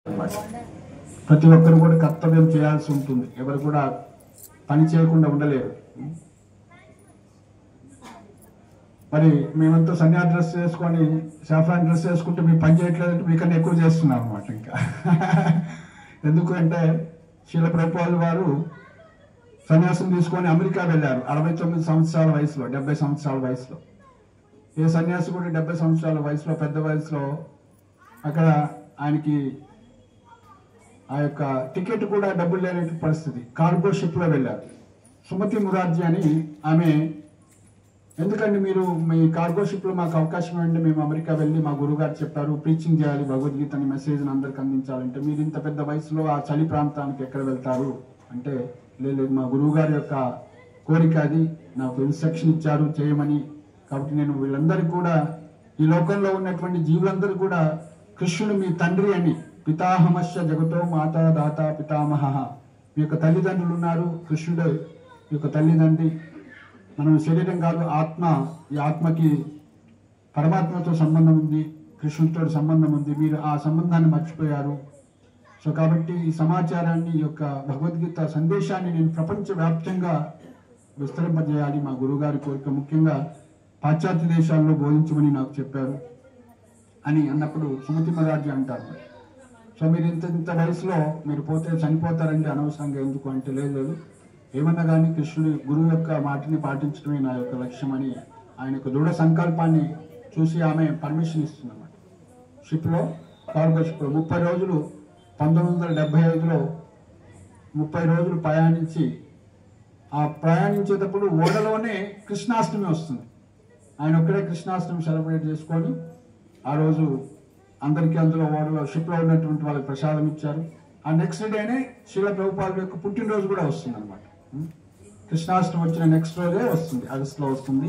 అన్నమాట. ప్రతి ఒక్కరు కూడా కర్తవ్యం చేయాల్సి ఉంటుంది. ఎవరు కూడా పని చేయకుండా ఉండలేరు. మరి మేమంతా సన్యాసి డ్రెస్ వేసుకొని సాఫ్రాన్ డ్రెస్ వేసుకుంటే మేము పని చేయట్లేదంటే మీకన్నా ఎక్కువ చేస్తున్నాం అనమాట. ఇంకా ఎందుకంటే శీల ప్రభుపాదుల వారు సన్యాసం తీసుకొని అమెరికా వెళ్ళారు 69 సంవత్సరాల వయసులో, 70 సంవత్సరాల వయసులో. ఏ సన్యాసి కూడా 70 సంవత్సరాల వయసులో, పెద్ద వయసులో అక్కడ ఆయనకి ఆ యొక్క టికెట్ కూడా డబ్బులు లేని పరిస్థితి. కార్గో షిప్ లో వెళ్ళారు. సుమతి మురార్జీ అని ఆమె, ఎందుకంటే మీరు మీ కార్గో షిప్ లో మాకు అవకాశం ఇవ్వండి, మేము అమెరికా వెళ్ళి మా గురువు గారు చెప్పారు ప్రీచింగ్ చేయాలి, భగవద్గీతని మెసేజ్ అందరికి అందించాలంటే మీరు ఇంత పెద్ద వయసులో ఆ చలి ప్రాంతానికి ఎక్కడ వెళ్తారు అంటే, లేదు మా గురువు గారి యొక్క కోరిక అది, నాకు ఇన్స్ట్రక్షన్ ఇచ్చారు చేయమని. కాబట్టి నేను వీళ్ళందరికీ కూడా, ఈ లోకంలో ఉన్నటువంటి జీవులందరూ కూడా కృష్ణుడు మీ తండ్రి అని, పితాహమస్య జగతో మాతా దాత పితామహ, మీ యొక్క తల్లిదండ్రులు ఉన్నారు, కృష్ణుడు మీ యొక్క తల్లిదండ్రి. మనం శరీరం కాదు, ఆత్మ. ఈ ఆత్మకి పరమాత్మతో సంబంధం ఉంది, కృష్ణుడితో సంబంధం ఉంది. మీరు ఆ సంబంధాన్ని మర్చిపోయారు. సో కాబట్టి ఈ సమాచారాన్ని, ఈ యొక్క భగవద్గీత సందేశాన్ని నేను ప్రపంచవ్యాప్తంగా విస్తరింపజేయాలి, మా గురువుగారి కోరిక. ముఖ్యంగా పాశ్చాత్య దేశాల్లో బోధించమని నాకు చెప్పారు అని అన్నప్పుడు సుమతి మురార్జీ అంటారు. సో మీరు ఇంత వయసులో మీరు పోతే చనిపోతారండి అనవసరంగా, ఎందుకు అంటే, లేదు ఏమన్నా కానీ కృష్ణుడి గురువు యొక్క మాటని పాటించడమే నా యొక్క లక్ష్యం అని ఆయన యొక్క దృఢ సంకల్పాన్ని చూసి ఆమె పర్మిషన్ ఇస్తుందన్నమాట. షిప్లో, కార్గో షిప్లో 30 రోజులు 1975లో 30 రోజులు ప్రయాణించి, ఆ ప్రయాణించేటప్పుడు ఓడలోనే కృష్ణాష్టమి వస్తుంది. ఆయన ఒక్కడే కృష్ణాష్టమి సెలబ్రేట్ చేసుకొని ఆ రోజు అందరికీ అందులో ఓడలో షిప్లో ఉన్నటువంటి వాళ్ళకి ప్రసాదం ఇచ్చారు. ఆ నెక్స్ట్ డేనే శీల ప్రభుపాదుల యొక్క పుట్టినరోజు కూడా వస్తుంది అనమాట. కృష్ణాష్టమి వచ్చిన నెక్స్ట్ రోజే వస్తుంది, ఆగస్టులో వస్తుంది.